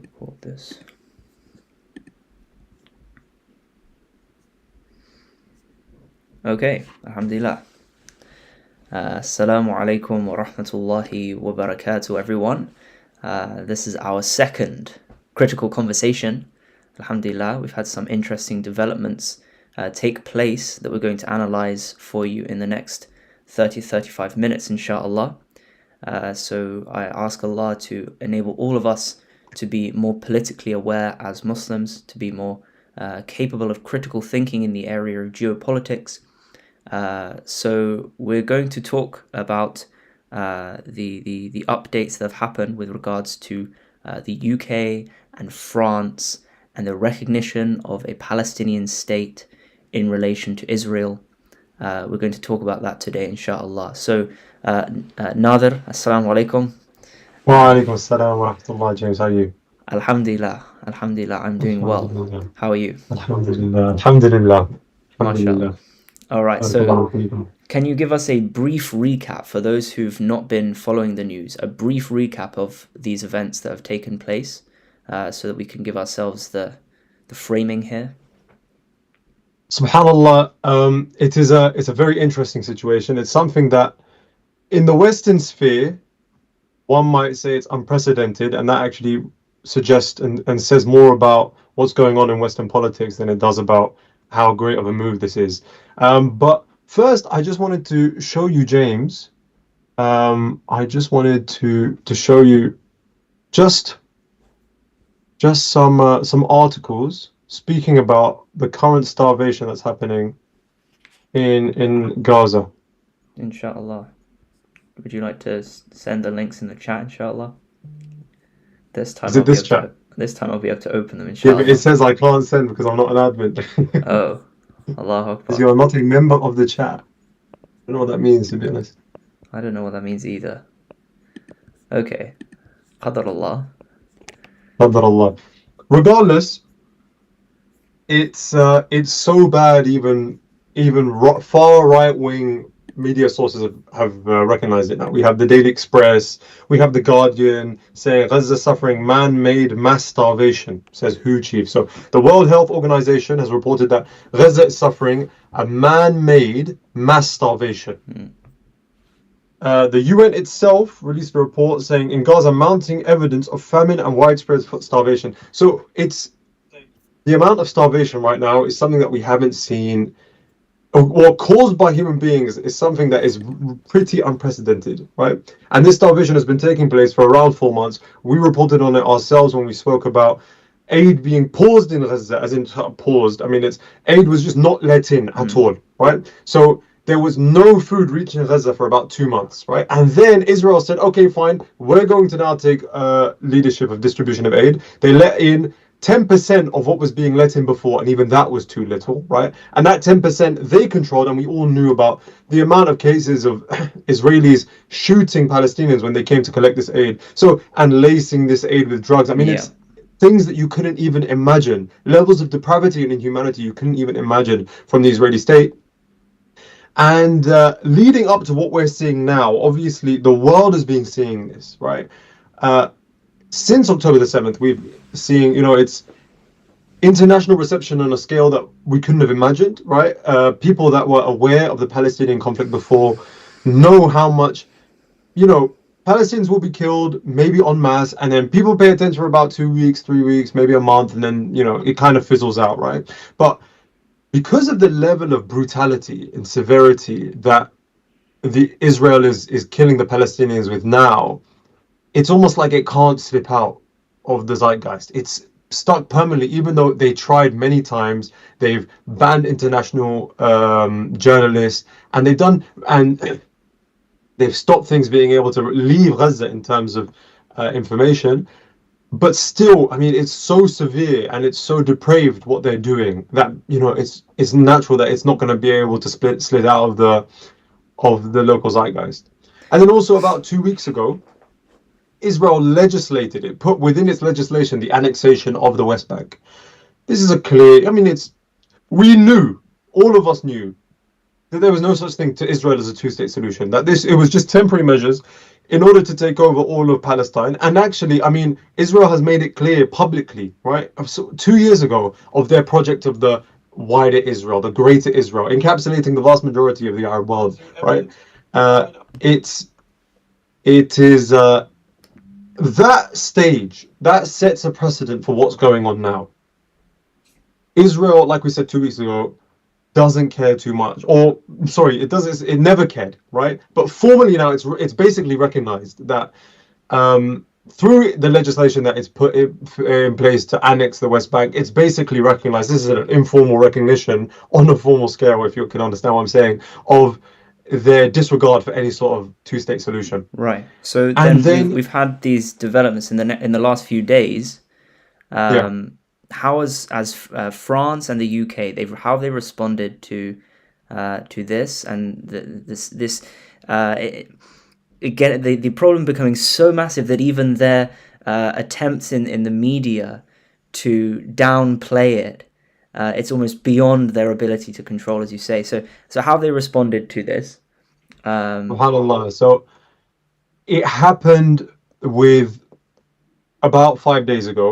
report this. Okay, alhamdulillah. Assalamu alaikum wa rahmatullahi wa barakatuh, everyone. This is our second critical conversation. Alhamdulillah, we've had some interesting developments take place that we're going to analyze for you in the next 30-35 minutes, inshallah. So I ask Allah to enable all of us to be more politically aware as Muslims, to be more capable of critical thinking in the area of geopolitics. So we're going to talk about the updates that have happened with regards to the UK and France and the recognition of a Palestinian state in relation to Israel. We're going to talk about that today, inshallah. So, Nathir, assalamu alaikum. Wa alaikum assalam wa rahmatullah. James, how are you? Alhamdulillah, I'm doing well. How are you? Alhamdulillah. MashaAllah. All right, so can you give us a brief recap for those who've not been following the news, a brief recap of these events that have taken place, so that we can give ourselves the framing here? SubhanAllah, it's a very interesting situation. It's something that in the Western sphere, one might say it's unprecedented, and that actually suggests and says more about what's going on in Western politics than it does about how great of a move this is. But first, I just wanted to show you, James. I just wanted to show you just some articles speaking about the current starvation that's happening in Gaza. Inshallah. Would you like to send the links in the chat, inshallah? This time I'll be able to open them, inshallah. Yeah, but it says I can't send because I'm not an admin. Oh, Allahu Akbar. Because you're not a member of the chat. I don't know what that means, to be honest. I don't know what that means either. Okay. Qadar Allah. Qadar Allah. Regardless, it's so bad. Even far right wing media sources have recognized it now. We have the Daily Express, we have the Guardian saying Gaza suffering man-made mass starvation, says WHO chief. So the World Health Organization has reported that Gaza is suffering a man-made mass starvation. The UN itself released a report saying in Gaza mounting evidence of famine and widespread starvation. So it's the amount of starvation right now is something that we haven't seen, or caused by human beings, is something that is pretty unprecedented, right? And this starvation has been taking place for around 4 months. We reported on it ourselves when we spoke about aid being paused in Gaza, as in paused. I mean, aid was just not let in at all, right? So there was no food reaching Gaza for about 2 months, right? And then Israel said, okay, fine, we're going to now take leadership of distribution of aid. They let in 10% of what was being let in before, and even that was too little, right? And that 10% they controlled, and we all knew about the amount of cases of Israelis shooting Palestinians when they came to collect this aid. So, and lacing this aid with drugs. I mean, it's things that you couldn't even imagine. Levels of depravity and inhumanity you couldn't even imagine from the Israeli state. And leading up to what we're seeing now, obviously the world has been seeing this, right? Since October the 7th, we've seen, it's international reception on a scale that we couldn't have imagined, right? People that were aware of the Palestinian conflict before know how much, Palestinians will be killed, maybe en masse, and then people pay attention for about 2 weeks, 3 weeks, maybe a month, and then, it kind of fizzles out, right? But because of the level of brutality and severity that Israel is killing the Palestinians with now, it's almost like it can't slip out of the zeitgeist. It's stuck permanently, even though they tried many times. They've banned international journalists, and they've stopped things being able to leave Gaza in terms of information. But still, I mean, it's so severe and it's so depraved what they're doing that it's natural that it's not going to be able to slid out of the local zeitgeist. And then also about 2 weeks ago, Israel legislated it, put within its legislation the annexation of the West Bank. This is we knew, all of us knew, that there was no such thing to Israel as a two-state solution, that it was just temporary measures in order to take over all of Palestine. And actually, I mean, Israel has made it clear publicly, right? So 2 years ago, of their project of the wider Israel, the greater Israel, encapsulating the vast majority of the Arab world, right? Uh, it is that stage that sets a precedent for what's going on now. Israel, like we said 2 weeks ago, doesn't care too much, or sorry, it does. It never cared, right? But formally now, it's basically recognized that through the legislation that it's put in place to annex the West Bank, it's basically recognized. This is an informal recognition on a formal scale, if you can understand what I'm saying, of their disregard for any sort of two-state solution. Right. So And then then, we've had these developments in the last few days. yeah, How as France and the UK, how have they responded to this and this again, the problem becoming so massive that even their attempts in the media to downplay it, it's almost beyond their ability to control, as you say. So how have they responded to this? subhanallah. So it happened with about 5 days ago.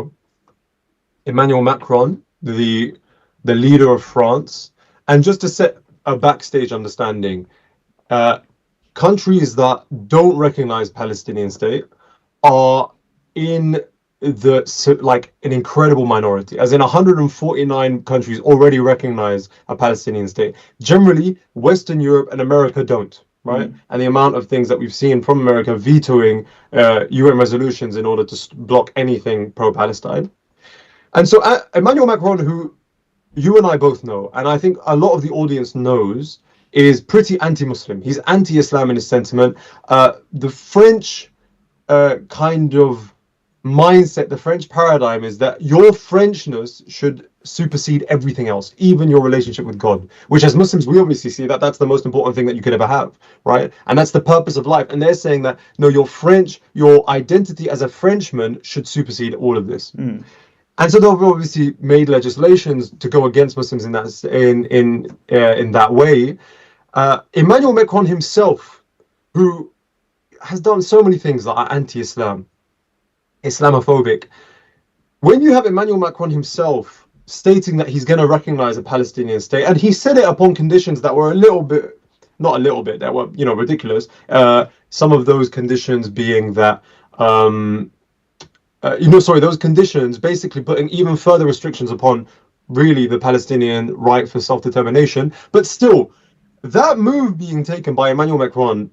Emmanuel Macron, the leader of France, and just to set a backstage understanding, countries that don't recognize Palestinian state are in like an incredible minority, as in 149 countries already recognize a Palestinian state. Generally, Western Europe and America don't, right? And the amount of things that we've seen from America vetoing UN resolutions in order to block anything pro-Palestine. And so Emmanuel Macron, who you and I both know, and I think a lot of the audience knows, is pretty anti-Muslim. He's anti-Islam in his sentiment. The French kind of mindset, the French paradigm is that your Frenchness should supersede everything else, even your relationship with God, which as Muslims, we obviously see that that's the most important thing that you could ever have, right? And that's the purpose of life. And they're saying that, no, your identity as a Frenchman should supersede all of this. And so they've obviously made legislations to go against Muslims in that way. Emmanuel Macron himself, who has done so many things that are anti-Islam, Islamophobic. When you have Emmanuel Macron himself stating that he's going to recognize a Palestinian state, and he said it upon conditions that were not a little bit, that were ridiculous. Some of those conditions being that. Those conditions basically putting even further restrictions upon really the Palestinian right for self-determination. But still, that move being taken by Emmanuel Macron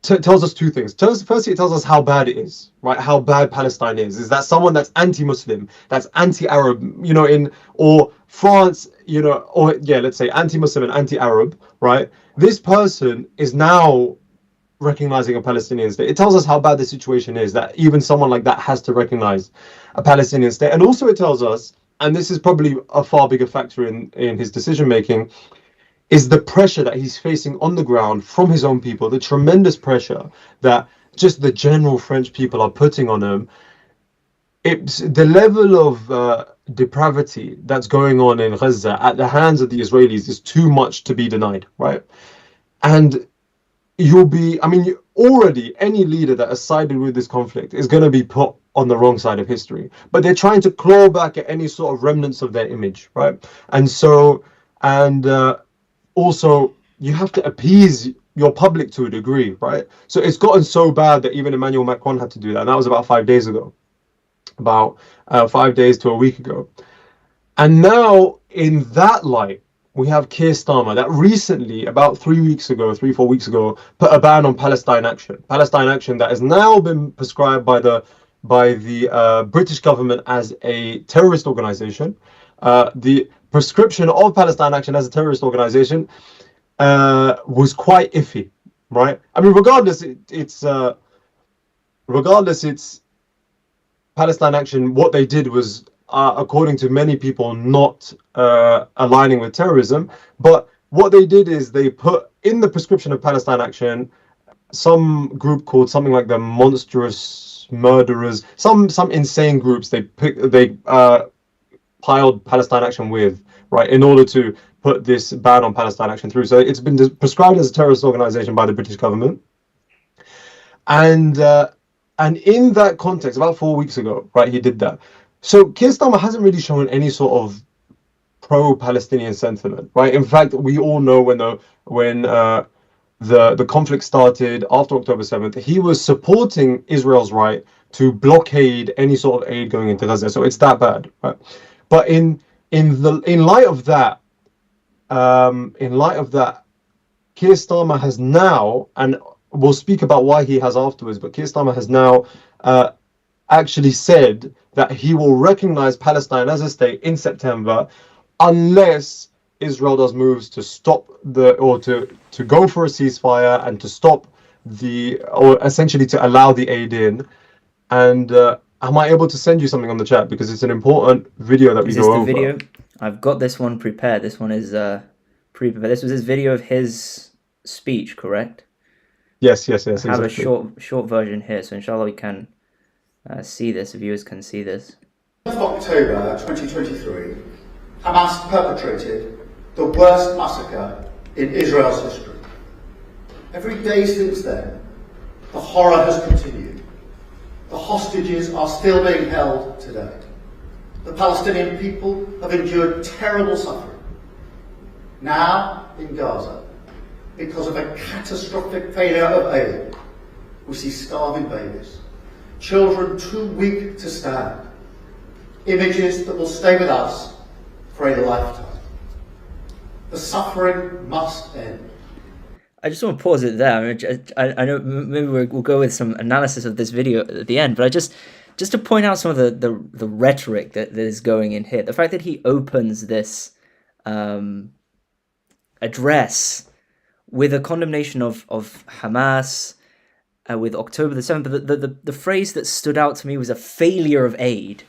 tells us two things. Firstly, it tells us how bad it is, right? How bad Palestine is that someone that's anti-Muslim, that's anti-Arab, or France, let's say anti-Muslim and anti-Arab, right? This person is now recognizing a Palestinian state. It tells us how bad the situation is, that even someone like that has to recognize a Palestinian state. And also it tells us, and this is probably a far bigger factor in his decision making, is the pressure that he's facing on the ground from his own people, the tremendous pressure that just the general French people are putting on him. It's the level of depravity that's going on in Gaza at the hands of the Israelis is too much to be denied, right? And already any leader that has sided with this conflict is going to be put on the wrong side of history. But they're trying to claw back at any sort of remnants of their image, right? And so, also, you have to appease your public to a degree, right? So it's gotten so bad that even Emmanuel Macron had to do that. And that was about 5 days ago. About 5 days to a week ago. And now, in that light, we have Keir Starmer that recently, about 4 weeks ago, put a ban on Palestine Action. Palestine Action that has now been prescribed by the British government as a terrorist organization. The prescription of Palestine Action as a terrorist organization was quite iffy, right? I mean, regardless, it's Palestine Action. What they did was, according to many people, not aligning with terrorism. But what they did is they put in the prescription of Palestine Action some group called something like the Monstrous Murderers, some insane groups they piled Palestine Action with, right, in order to put this ban on Palestine Action through. So it's been prescribed as a terrorist organization by the British government. And in that context, about 4 weeks ago, right, he did that. So Keir Starmer hasn't really shown any sort of pro-Palestinian sentiment, right? In fact, we all know when the conflict started after October 7th, he was supporting Israel's right to blockade any sort of aid going into Gaza. So it's that bad, right? But in light of that, Keir Starmer has now, and we'll speak about why he has afterwards, but Keir Starmer has now actually said that he will recognize Palestine as a state in September unless Israel does moves to stop to go for a ceasefire and to stop or essentially to allow the aid in. And am I able to send you something on the chat, because it's an important video that we Is this go the over? video? I've got this one prepared. This one is pre-prepared. This was his video of his speech, correct? Yes, I have exactly. a short version here, so inshallah we can see this. Viewers can see this. October 2023, Hamas perpetrated the worst massacre in Israel's history. Every day since then, the horror has continued. The hostages are still being held today. The Palestinian people have endured terrible suffering. Now, in Gaza, because of a catastrophic failure of aid, we see starving babies, children too weak to stand, images that will stay with us for a lifetime. The suffering must end. I just want to pause it there. I know maybe we'll go with some analysis of this video at the end, but just to point out some of the rhetoric that is going in here. The fact that he opens this address with a condemnation of Hamas, with October the 7th, but the phrase that stood out to me was a failure of aid.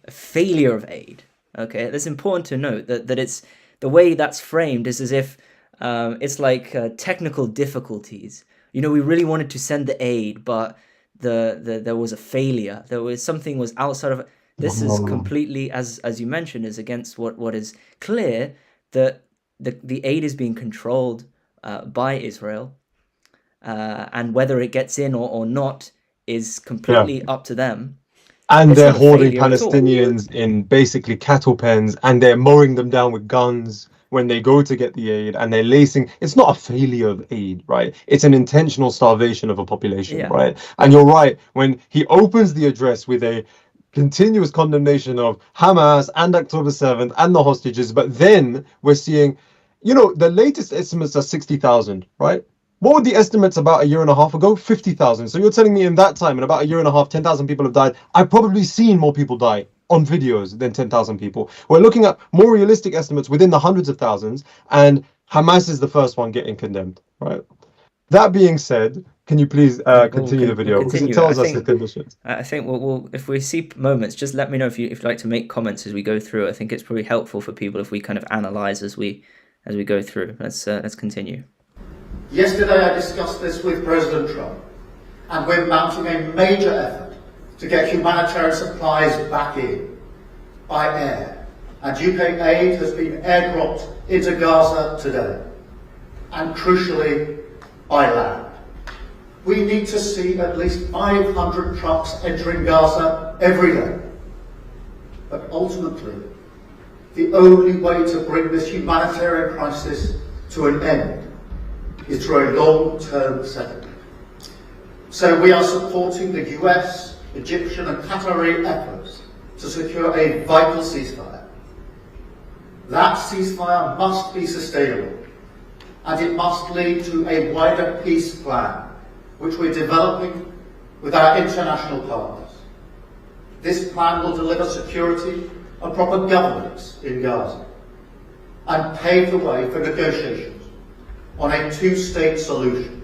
A failure of aid. Okay, it's important to note that it's the way that's framed is as if it's like technical difficulties. You know, we really wanted to send the aid, but there was a failure. Something was outside of. This is completely, as you mentioned, is against what is clear, that the aid is being controlled by Israel, and whether it gets in or not is completely up to them. And It's they're not a holding failure at all. Palestinians in basically cattle pens, and they're mowing them down with guns when they go to get the aid, and they're lacing. It's not a failure of aid, right? It's an intentional starvation of a population, Yeah. right? And you're right, when he opens the address with a continuous condemnation of Hamas and October 7th and the hostages, but then we're seeing, the latest estimates are 60,000, right? What were the estimates about a year and a half ago? 50,000. So you're telling me in that time, in about a year and a half, 10,000 people have died. I've probably seen more people die on videos than 10,000 people. We're looking at more realistic estimates within the hundreds of thousands, and Hamas is the first one getting condemned, right? That being said, can you please continue the video? Because it tells us the conditions. I think we'll if we see moments, just let me know if you'd like to make comments as we go through. I think it's probably helpful for people if we kind of analyze as we go through. Let's continue. Yesterday I discussed this with President Trump, and we're mounting a major effort to get humanitarian supplies back in by air. And UK aid has been airdropped into Gaza today, and crucially, by land. We need to see at least 500 trucks entering Gaza every day. But ultimately, the only way to bring this humanitarian crisis to an end is through a long-term settlement. So we are supporting the US, Egyptian and Qatari efforts to secure a vital ceasefire. That ceasefire must be sustainable, and it must lead to a wider peace plan, which we're developing with our international partners. This plan will deliver security and proper governance in Gaza, and pave the way for negotiations on a two-state solution.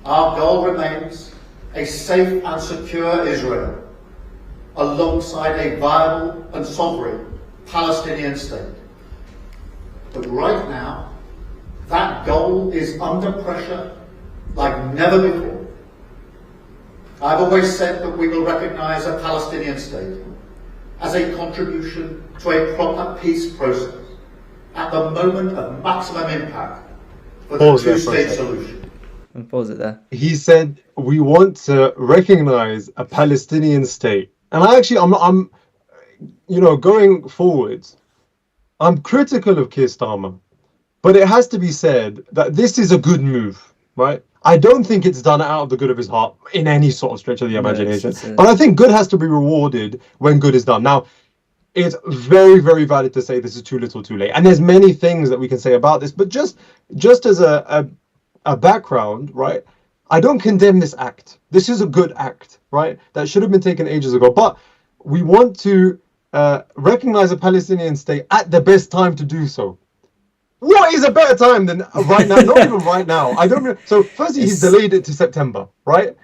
Our goal remains a safe and secure Israel, alongside a viable and sovereign Palestinian state. But right now, that goal is under pressure like never before. I've always said that we will recognise a Palestinian state as a contribution to a proper peace process at the moment of maximum impact for the two-state solution. And pause it there. He said we want to recognize a Palestinian state. And I'm going forwards, I'm critical of Keir Starmer, but it has to be said that this is a good move, right? I don't think it's done out of the good of his heart in any sort of stretch of the imagination. But I think good has to be rewarded when good is done. Now, it's very, very valid to say this is too little, too late. And there's many things that we can say about this, but just as a background, right? I don't condemn this act. This is a good act, right? That should have been taken ages ago. But we want to recognize a Palestinian state at the best time to do so. What is a better time than right now? Not even right now. I don't know. So firstly, he's delayed it to September, right?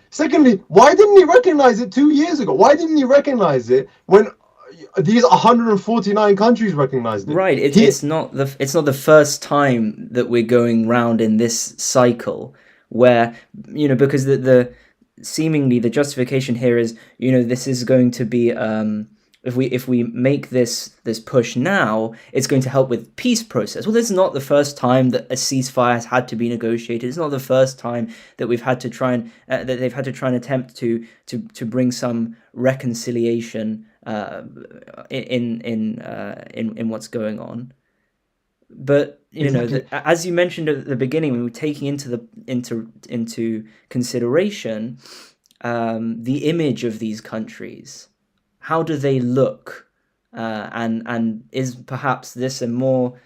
Secondly, why didn't he recognize it 2 years ago? Why didn't he recognize it when these 149 countries recognized it? Right. It's not the first time that we're going round in this cycle where, because the seemingly the justification here is, this is going to be if we make this push now, it's going to help with peace process. Well, this is not the first time that a ceasefire has had to be negotiated. It's not the first time that we've had to try and that they've had to try and attempt to bring some reconciliation in what's going on. But exactly. As you mentioned at the beginning, when we're taking into consideration the image of these countries. How do they look? And is perhaps this a more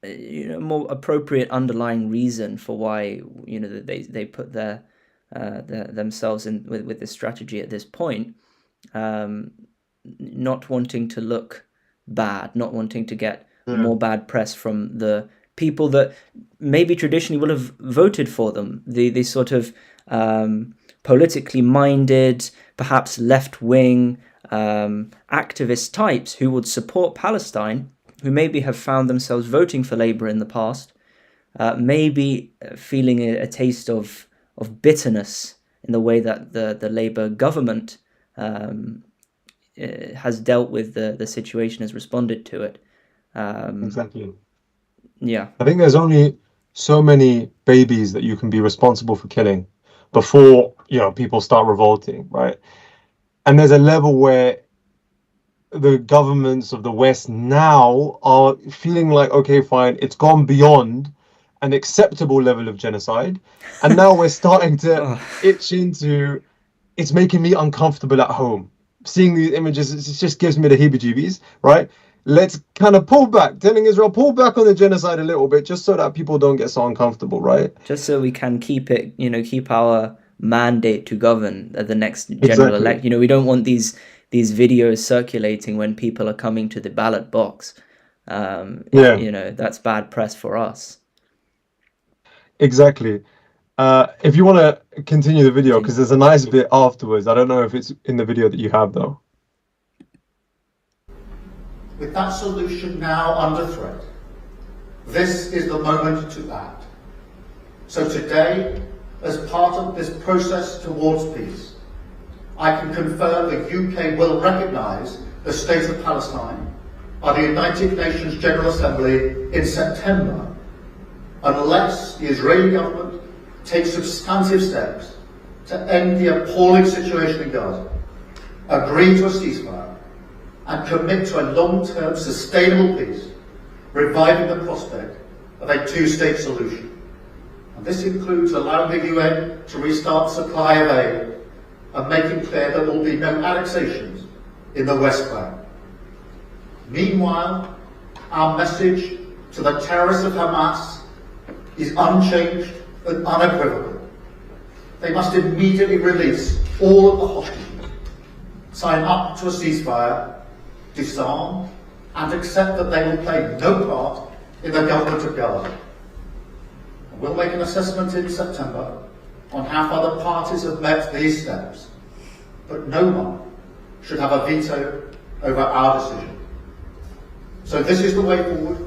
more appropriate underlying reason for why they put their themselves in with this strategy at this point, not wanting to look bad, not wanting to get more bad press from the people that maybe traditionally will have voted for them, the sort of politically minded, perhaps left-wing activist types who would support Palestine, who maybe have found themselves voting for Labour in the past, maybe feeling a taste of bitterness in the way that the Labour government has dealt with the situation, has responded to it. Exactly. Yeah. I think there's only so many babies that you can be responsible for killing before people start revolting, right? And there's a level where the governments of the West now are feeling like, okay, fine, it's gone beyond an acceptable level of genocide, and now we're starting to itch into, it's making me uncomfortable at home. Seeing these images, it just gives me the heebie-jeebies, right? Let's kind of pull back, telling Israel, pull back on the genocide a little bit, just so that people don't get so uncomfortable, right? Just so we can keep our mandate to govern at the next general election. We don't want these videos circulating when people are coming to the ballot box. That's bad press for us. Exactly. If you want to continue the video, because there's a nice bit afterwards. I don't know if it's in the video that you have, though. With that solution now under threat, this is the moment to act. So today, as part of this process towards peace, I can confirm the UK will recognise the State of Palestine by the United Nations General Assembly in September, unless the Israeli government takes substantive steps to end the appalling situation in Gaza, agree to a ceasefire, and commit to a long-term sustainable peace, reviving the prospect of a two-state solution. And this includes allowing the UN to restart supply of aid and making clear there will be no annexations in the West Bank. Meanwhile, our message to the terrorists of Hamas is unchanged and unequivocal. They must immediately release all of the hostages, sign up to a ceasefire, disarm, and accept that they will play no part in the government of Gaza. We'll make an assessment in September on how far the parties have met these steps, but no one should have a veto over our decision. So this is the way forward.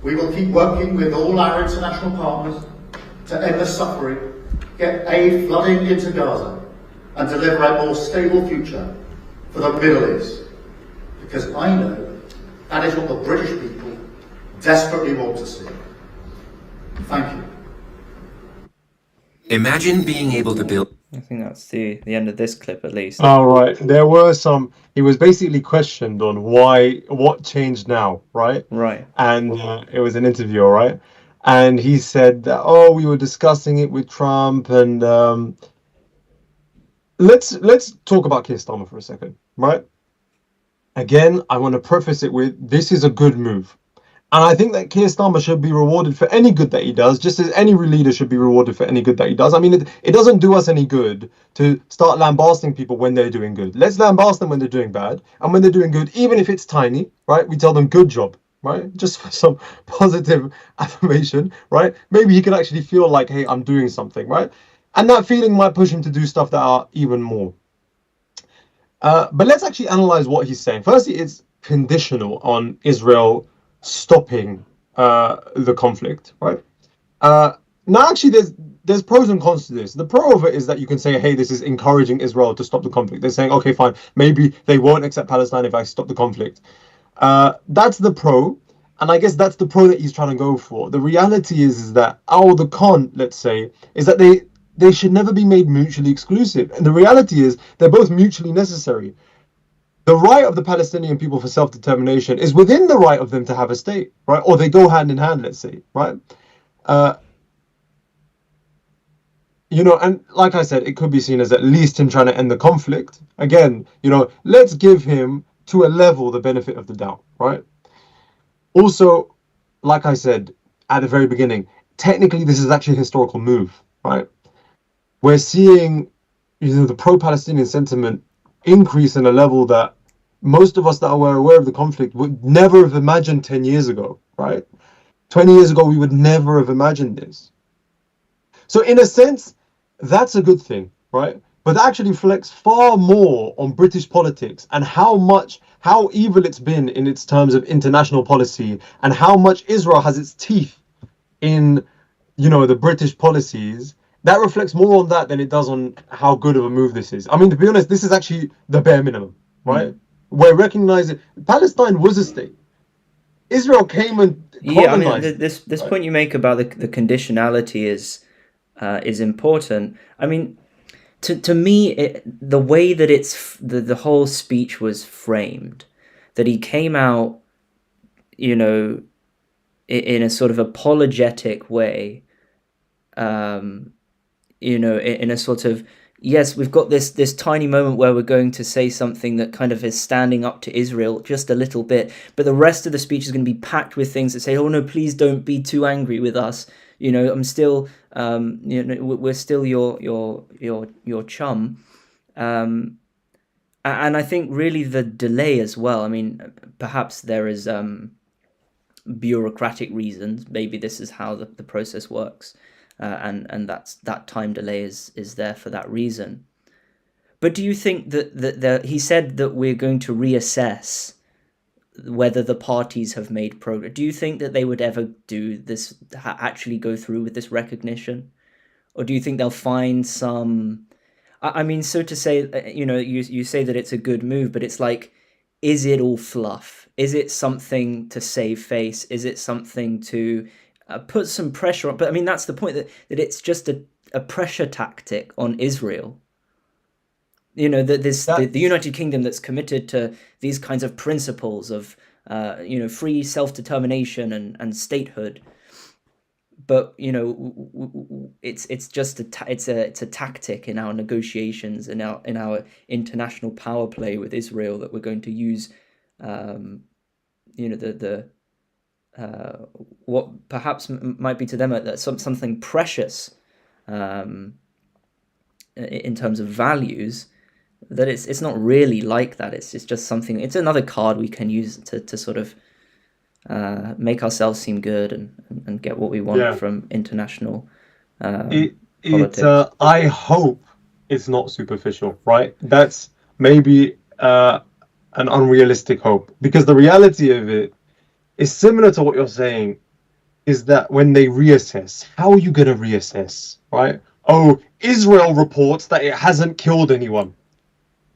We will keep working with all our international partners to end the suffering, get aid flooding into Gaza, and deliver a more stable future for the Middle East. Because I know that is what the British people desperately want to see. Thank you. Imagine being able to build. I think that's the end of this clip, at least. All right. There were some. He was basically questioned on what changed now, right? Right. And it was an interview, all right? And he said that, oh, we were discussing it with Trump, and let's talk about Keir Starmer for a second, right? Again, I want to preface it with this is a good move. And I think that Keir Starmer should be rewarded for any good that he does, just as any leader should be rewarded for any good that he does. I mean, it doesn't do us any good to start lambasting people when they're doing good. Let's lambast them when they're doing bad. And when they're doing good, even if it's tiny, right, we tell them good job, right? Just for some positive affirmation, right? Maybe he can actually feel like, hey, I'm doing something, right? And that feeling might push him to do stuff that are even more. But let's actually analyze what he's saying. Firstly, it's conditional on Israel stopping the conflict, right? Now, actually, there's pros and cons to this. The pro of it is that you can say, hey, this is encouraging Israel to stop the conflict. They're saying, okay, fine, maybe they won't accept Palestine if I stop the conflict. That's the pro, and I guess that's the pro that he's trying to go for. The reality is that, the con, let's say, is that they should never be made mutually exclusive. And the reality is they're both mutually necessary. The right of the Palestinian people for self-determination is within the right of them to have a state, right? Or they go hand in hand, let's say, right? And like I said, it could be seen as at least him trying to end the conflict. Again, let's give him to a level the benefit of the doubt, right? Also, like I said at the very beginning, technically this is actually a historical move, right? We're seeing, the pro-Palestinian sentiment increase in a level that most of us that were aware of the conflict would never have imagined 10 years ago, right? 20 years ago, we would never have imagined this. So in a sense, that's a good thing, right? But that actually reflects far more on British politics and how evil it's been in its terms of international policy and how much Israel has its teeth in, the British policies. That reflects more on that than it does on how good of a move this is. I mean, to be honest, this is actually the bare minimum, right? We're recognizing Palestine was a state. Israel came and colonized. I mean, this point you make about the conditionality is important. I mean, to me, the way that the whole speech was framed, that he came out, in a sort of apologetic way, in a sort of, yes, we've got this tiny moment where we're going to say something that kind of is standing up to Israel just a little bit, but the rest of the speech is going to be packed with things that say, oh no, please don't be too angry with us. I'm still, we're still your chum. And I think really the delay as well. I mean, perhaps there is bureaucratic reasons. Maybe this is how the process works. And that time delay is there for that reason. But do you think that he said that we're going to reassess whether the parties have made progress? Do you think that they would ever do this, actually go through with this recognition? Or do you think they'll find some... I mean, so to say, you say that it's a good move, but it's like, is it all fluff? Is it something to save face? Is it something to... put some pressure on? But I mean, that's the point, that it's just a pressure tactic on Israel. The United Kingdom that's committed to these kinds of principles of free self-determination and statehood. But it's just a tactic in our negotiations, in our international power play with Israel, that we're going to use what perhaps might be to them something precious in terms of values, that it's not really like that. It's just something. It's another card we can use to sort of make ourselves seem good and get what we want from international politics. I hope it's not superficial, right? That's maybe an unrealistic hope, because the reality of it is similar to what you're saying, is that when they reassess, how are you going to reassess, right? Oh, Israel reports that it hasn't killed anyone.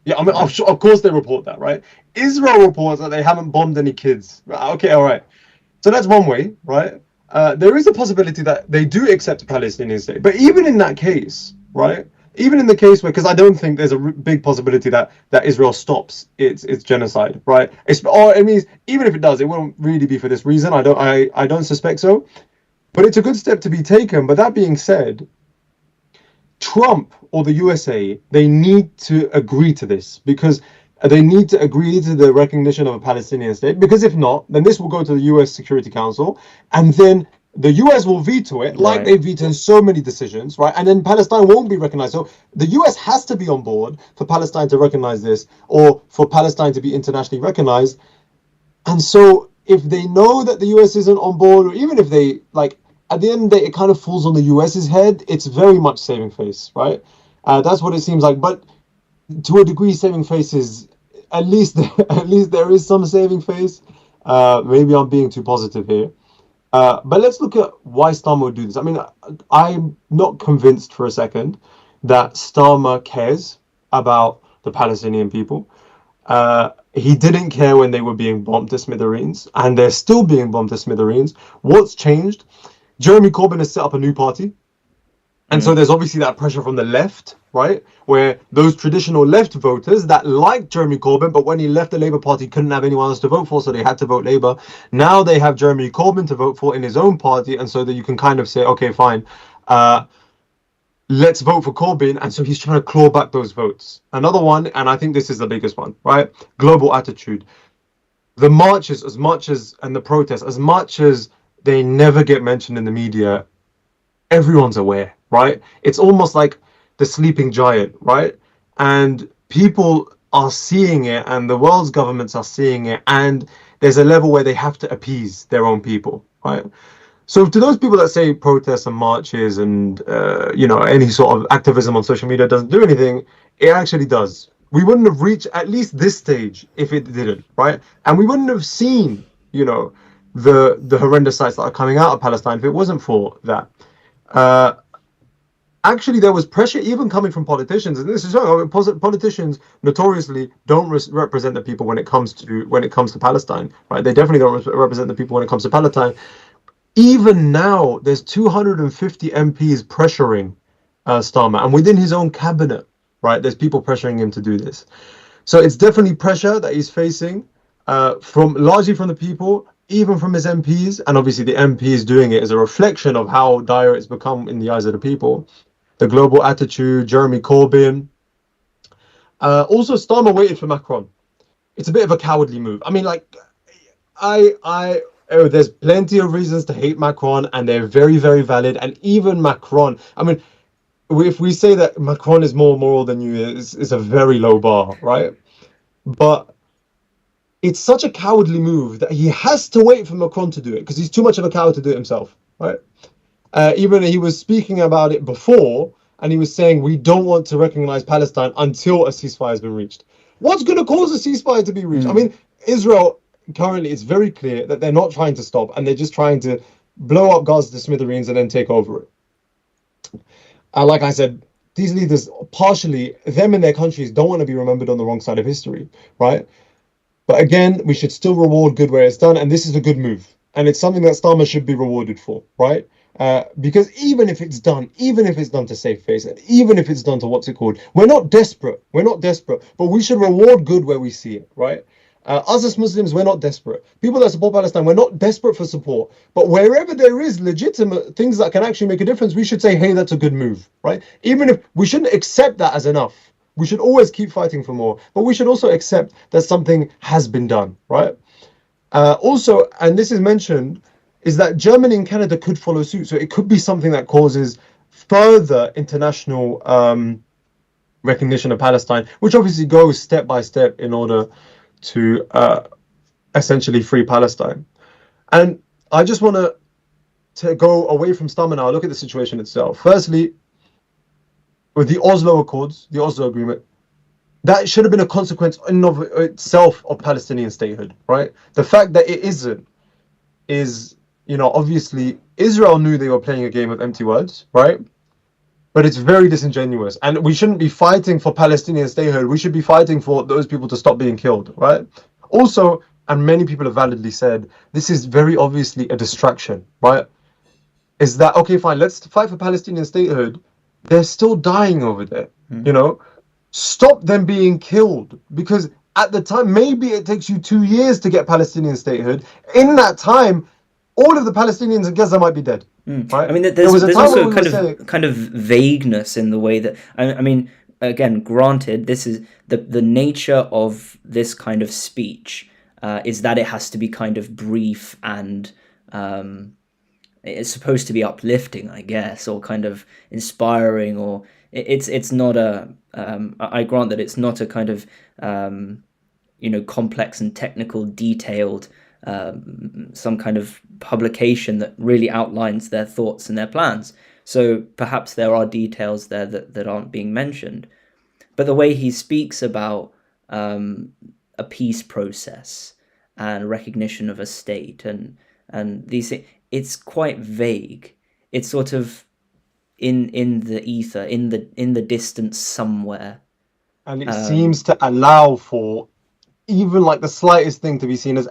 Yeah, I mean, of course they report that, right? Israel reports that they haven't bombed any kids. Okay, all right. So that's one way, right? there is a possibility that they do accept a Palestinian state. But even in that case, right? Even in the case where, because I don't think there's a big possibility that Israel stops its genocide, right? Or it means even if it does, it won't really be for this reason. I don't suspect so. But it's a good step to be taken. But that being said, Trump or the USA, they need to agree to this, because they need to agree to the recognition of a Palestinian state, because if not, then this will go to the US Security Council, and then the US will veto it, like they veto so many decisions, right? And then Palestine won't be recognized. So the US has to be on board for Palestine to recognize this, or for Palestine to be internationally recognized. And so if they know that the US isn't on board, or even if they, like, at the end of the day, it kind of falls on the US's head. It's very much saving face, right? That's what it seems like. But to a degree, saving face is at least there is some saving face. Maybe I'm being too positive here. But let's look at why Starmer would do this. I mean, I'm not convinced for a second that Starmer cares about the Palestinian people. He didn't care when they were being bombed to smithereens, and they're still being bombed to smithereens. What's changed? Jeremy Corbyn has set up a new party. And so there's obviously that pressure from the left, right? Where those traditional left voters that liked Jeremy Corbyn, but when he left the Labour Party, couldn't have anyone else to vote for, so they had to vote Labour. Now they have Jeremy Corbyn to vote for in his own party, and so that you can kind of say, okay, fine, let's vote for Corbyn. And so he's trying to claw back those votes. Another one, and I think this is the biggest one, right? Global attitude. The marches, as much as, and the protests, as much as they never get mentioned in the media, everyone's aware, right? It's almost like the sleeping giant, right? And people are seeing it, and the world's governments are seeing it, and there's a level where they have to appease their own people, right? So to those people that say protests and marches and any sort of activism on social media doesn't do anything, it actually does. We wouldn't have reached at least this stage if it didn't, right? And we wouldn't have seen, the horrendous sights that are coming out of Palestine if it wasn't for that. Actually, there was pressure even coming from politicians, and this is showing politicians notoriously don't represent the people when it comes to Palestine, right? They definitely don't represent the people when it comes to Palestine. Even now, there's 250 MPs pressuring Starmer, and within his own cabinet, right? There's people pressuring him to do this. So it's definitely pressure that he's facing largely from the people, even from his MPs, and obviously the MPs doing it is a reflection of how dire it's become in the eyes of the people. The global attitude, Jeremy Corbyn. Also, Starmer waited for Macron. It's a bit of a cowardly move. I mean, there's plenty of reasons to hate Macron, and they're very, very valid. And even Macron, I mean, if we say that Macron is more moral than you, is a very low bar, right? But it's such a cowardly move that he has to wait for Macron to do it, because he's too much of a coward to do it himself, right? Even he was speaking about it before, and he was saying, we don't want to recognize Palestine until a ceasefire has been reached. What's going to cause a ceasefire to be reached? I mean, Israel, currently, it's very clear that they're not trying to stop, and they're just trying to blow up Gaza to smithereens and then take over it. Like I said, these leaders, partially, them and their countries don't want to be remembered on the wrong side of history, right? But again, we should still reward good where it's done, and this is a good move. And it's something that Starmer should be rewarded for, right? Because even if it's done to save face, and even if it's done to we're not desperate, but we should reward good where we see it, right? Us as Muslims, we're not desperate. People that support Palestine, we're not desperate for support. But wherever there is legitimate things that can actually make a difference, we should say, hey, that's a good move, right? Even if we shouldn't accept that as enough. We should always keep fighting for more, but we should also accept that something has been done, right? Also, and this is mentioned, is that Germany and Canada could follow suit. So it could be something that causes further international recognition of Palestine, which obviously goes step by step in order to essentially free Palestine. And I just want to go away from Starmer now, look at the situation itself. Firstly, with the Oslo Accords, the Oslo Agreement, that should have been a consequence in of itself of Palestinian statehood, right? The fact that it isn't is, obviously Israel knew they were playing a game of empty words, right? But it's very disingenuous, and we shouldn't be fighting for Palestinian statehood. We should be fighting for those people to stop being killed, right? Also, and many people have validly said, this is very obviously a distraction, right? is that, okay, fine, let's fight for Palestinian statehood. They're still dying over there, you know? Stop them being killed, because at the time, maybe it takes you 2 years to get Palestinian statehood. In that time, all of the Palestinians in Gaza might be dead, right? I mean, There was a there's time when also we were saying, kind of vagueness in the way that I mean, again, granted, this is the nature of this kind of speech is that it has to be kind of brief and it's supposed to be uplifting, I guess, or kind of inspiring, or it's not a. I grant that it's not a kind of complex and technical, detailed some kind of publication that really outlines their thoughts and their plans. So perhaps there are details there that aren't being mentioned. But the way he speaks about a peace process and recognition of a state and these things, it's quite vague. It's sort of in the ether, in the distance somewhere. and it seems to allow for even like the slightest thing to be seen as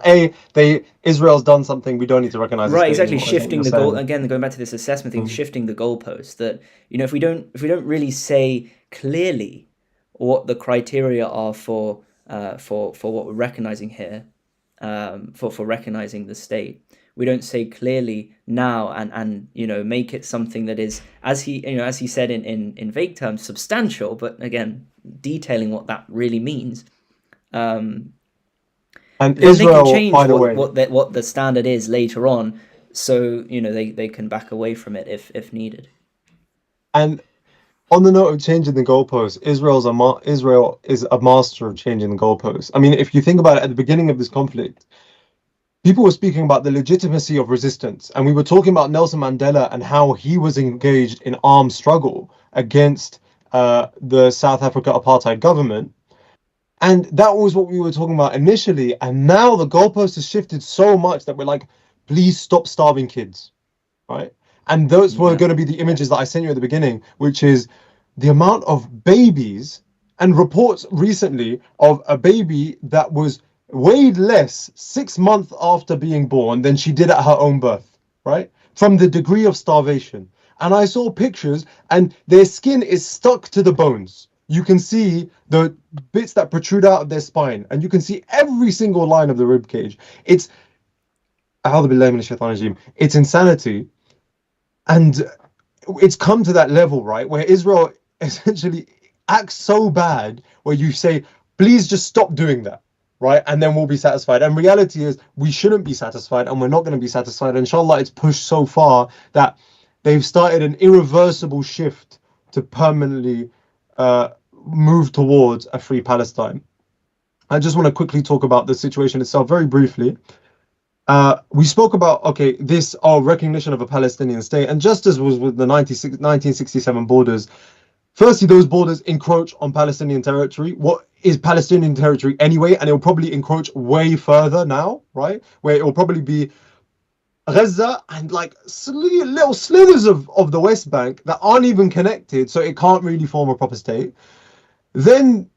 Israel's done something, we don't need to recognize the Right, state exactly. anymore, is what Shifting you're the goal saying. again. Going back to this assessment thing, shifting the goalpost. That if we don't really say clearly what the criteria are for what we're recognizing here, for recognizing the state, we don't say clearly now and make it something that is, as he said in vague terms, substantial, but again detailing what that really means. And Then they can Israel, change by the way, what the standard is later on, so they can back away from it if needed. and on the note of changing the goalposts, Israel is a master of changing the goalposts. I mean, if you think about it, at the beginning of this conflict, people were speaking about the legitimacy of resistance, and we were talking about Nelson Mandela and how he was engaged in armed struggle against the South Africa apartheid government. And that was what we were talking about initially. And now the goalpost has shifted so much that we're like, please stop starving kids, right? And those were going to be the images that I sent you at the beginning, which is the amount of babies and reports recently of a baby that was weighed less 6 months after being born than she did at her own birth, right? From the degree of starvation. And I saw pictures and their skin is stuck to the bones. You can see the bits that protrude out of their spine, and you can see every single line of the rib cage. It's insanity, and it's come to that level, right, where Israel essentially acts so bad, where you say, please just stop doing that, right, and then we'll be satisfied. And reality is, we shouldn't be satisfied, and we're not going to be satisfied. Inshallah, it's pushed so far that they've started an irreversible shift to permanently move towards a free Palestine. I just want to quickly talk about the situation itself very briefly. We spoke about, okay, this recognition of a Palestinian state, and just as was with the 1967 borders, firstly, those borders encroach on Palestinian territory. What is Palestinian territory anyway? And it will probably encroach way further now, right? Where it will probably be Gaza and like little slithers of the West Bank that aren't even connected, so it can't really form a proper state. Then,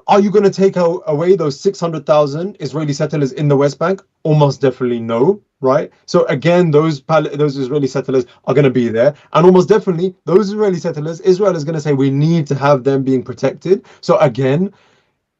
are you going to take away those 600,000 Israeli settlers in the West Bank? Almost definitely no, right? So again, those Israeli settlers are going to be there, and almost definitely those Israeli settlers, Israel is going to say we need to have them being protected. So again,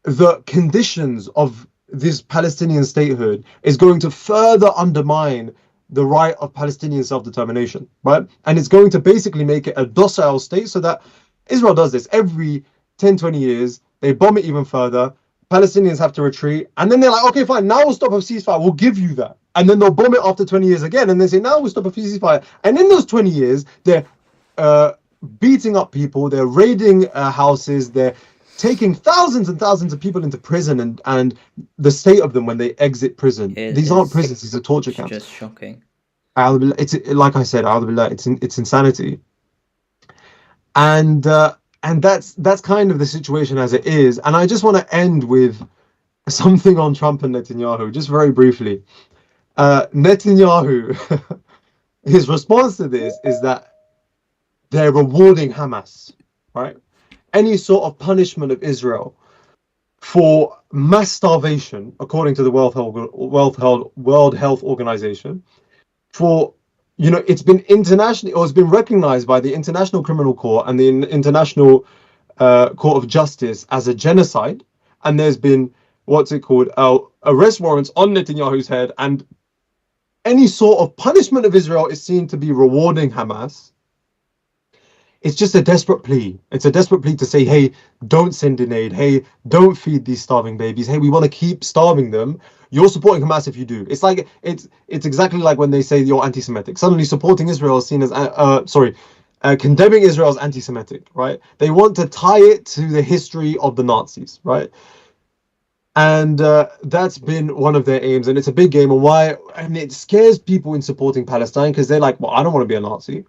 the conditions of this Palestinian statehood is going to further undermine the right of Palestinian self-determination, right? And it's going to basically make it a docile state, so that Israel does this every 10, 20 years. They bomb it even further. Palestinians have to retreat. And then they're like, okay, fine, now we'll stop a ceasefire. We'll give you that. And then they'll bomb it after 20 years again. And they say, now we'll stop a ceasefire. And in those 20 years, they're beating up people. They're raiding houses. They're taking thousands and thousands of people into prison, and the state of them when they exit prison. These aren't prisons, these are torture camps. Just shocking. It's like I said, it's insanity. And that's kind of the situation as it is. And I just want to end with something on Trump and Netanyahu, just very briefly. Netanyahu, his response to this is that they're rewarding Hamas, right? Any sort of punishment of Israel for mass starvation, according to the World Health Organization, for it's been internationally, or it's been recognized by the International Criminal Court and the International Court of Justice as a genocide, and there's been what's it called, arrest warrants on Netanyahu's head, and any sort of punishment of Israel is seen to be rewarding Hamas. It's just a desperate plea. It's a desperate plea to say, hey, don't send in aid. Hey, don't feed these starving babies. Hey, we want to keep starving them. You're supporting Hamas if you do. It's like it's exactly like when they say you're anti-Semitic. Suddenly, supporting Israel is seen as condemning Israel as anti-Semitic, right? They want to tie it to the history of the Nazis, right? And that's been one of their aims, and it's a big game. And it scares people in supporting Palestine because they're like, well, I don't want to be a Nazi.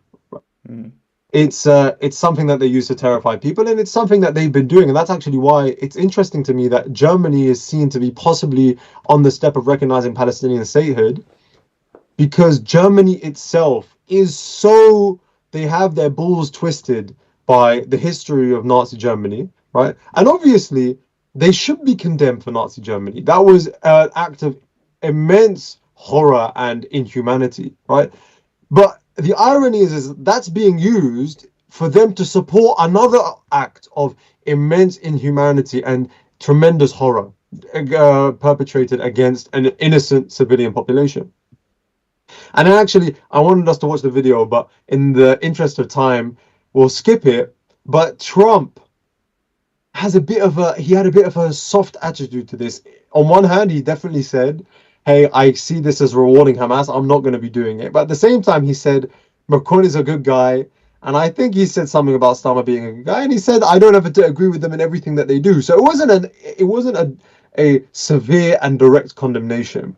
Mm. It's something that they use to terrify people, and it's something that they've been doing, and that's actually why it's interesting to me that Germany is seen to be possibly on the step of recognizing Palestinian statehood, because Germany itself is they have their balls twisted by the history of Nazi Germany, right? And obviously they should be condemned for Nazi Germany. That was an act of immense horror and inhumanity, right? But the irony is that's being used for them to support another act of immense inhumanity and tremendous horror perpetrated against an innocent civilian population. And actually, I wanted us to watch the video, but in the interest of time, we'll skip it. But Trump had a bit of a soft attitude to this. On one hand, he definitely said, hey, I see this as rewarding Hamas. I'm not going to be doing it. But at the same time, he said, Macron is a good guy. And I think he said something about Starmer being a good guy. And he said, I don't have to agree with them in everything that they do. So it wasn't a severe and direct condemnation.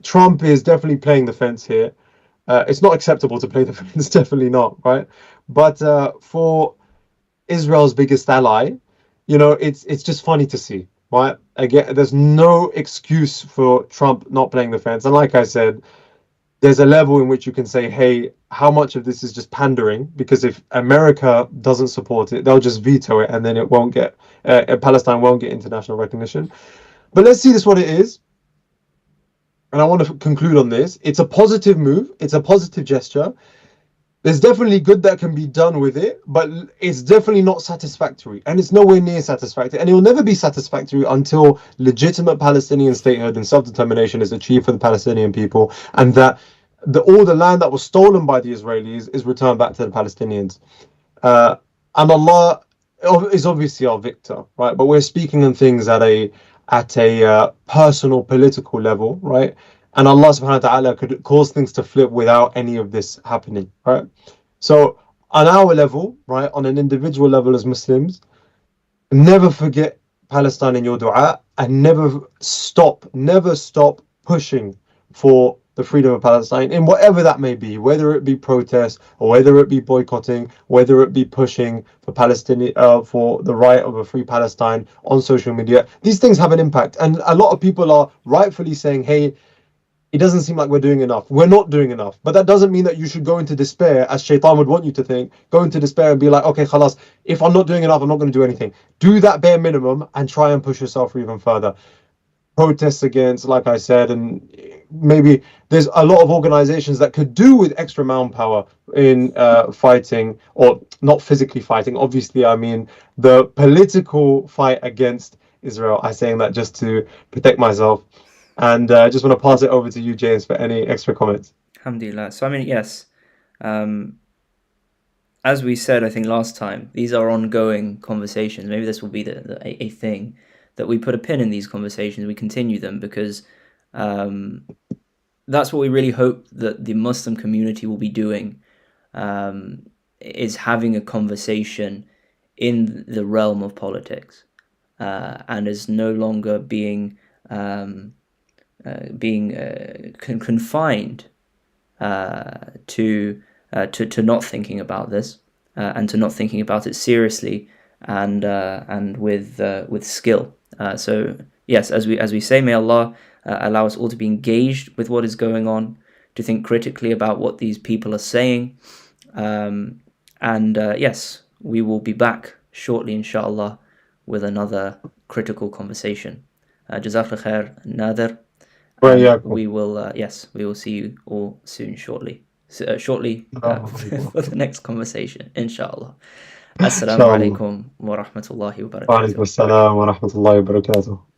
Trump is definitely playing the fence here. It's not acceptable to play the fence, definitely not, right? But for Israel's biggest ally, it's just funny to see, right? Again, there's no excuse for Trump not playing the fence. And like I said, there's a level in which you can say, hey, how much of this is just pandering? Because if America doesn't support it, they'll just veto it, and then it won't get Palestine won't get international recognition. But let's see this what it is. And I want to conclude on this. It's a positive move. It's a positive gesture. There's definitely good that can be done with it, but it's definitely not satisfactory. And it's nowhere near satisfactory. And it will never be satisfactory until legitimate Palestinian statehood and self-determination is achieved for the Palestinian people, and that all the land that was stolen by the Israelis is returned back to the Palestinians. And Allah is obviously our victor, right? But we're speaking on things at a personal, political level, right? And Allah subhanahu wa ta'ala could cause things to flip without any of this happening, right? So on our level, right, on an individual level as Muslims, never forget Palestine in your dua, and never stop pushing for the freedom of Palestine in whatever that may be, whether it be protest or whether it be boycotting, whether it be pushing for for the right of a free Palestine on social media. These things have an impact, and a lot of people are rightfully saying, hey, it doesn't seem like we're doing enough. We're not doing enough. But that doesn't mean that you should go into despair, as Shaitan would want you to think. Go into despair and be like, okay, khalas, if I'm not doing enough, I'm not going to do anything. Do that bare minimum and try and push yourself even further. Protests against, like I said, and maybe there's a lot of organizations that could do with extra manpower in fighting, or not physically fighting. Obviously, I mean the political fight against Israel. I'm saying that just to protect myself. And I just want to pass it over to you, James, for any extra comments. Alhamdulillah. So, I mean, yes, as we said, I think last time, these are ongoing conversations. Maybe this will be a thing that we put a pin in these conversations, we continue them, because that's what we really hope that the Muslim community will be doing, is having a conversation in the realm of politics, and is no longer being confined to not thinking about this, and to not thinking about it seriously and with skill. So yes, as we say, may Allah allow us all to be engaged with what is going on, to think critically about what these people are saying, and yes, we will be back shortly, inshallah, with another critical conversation. Jazakallah khair, Nathir. وإياكم. We will, yes, we will see you all soon, shortly for the next conversation, inshallah. Assalamu alaikum wa rahmatullahi wa وعليكم barakatuh. السلام ورحمة الله وبركاته.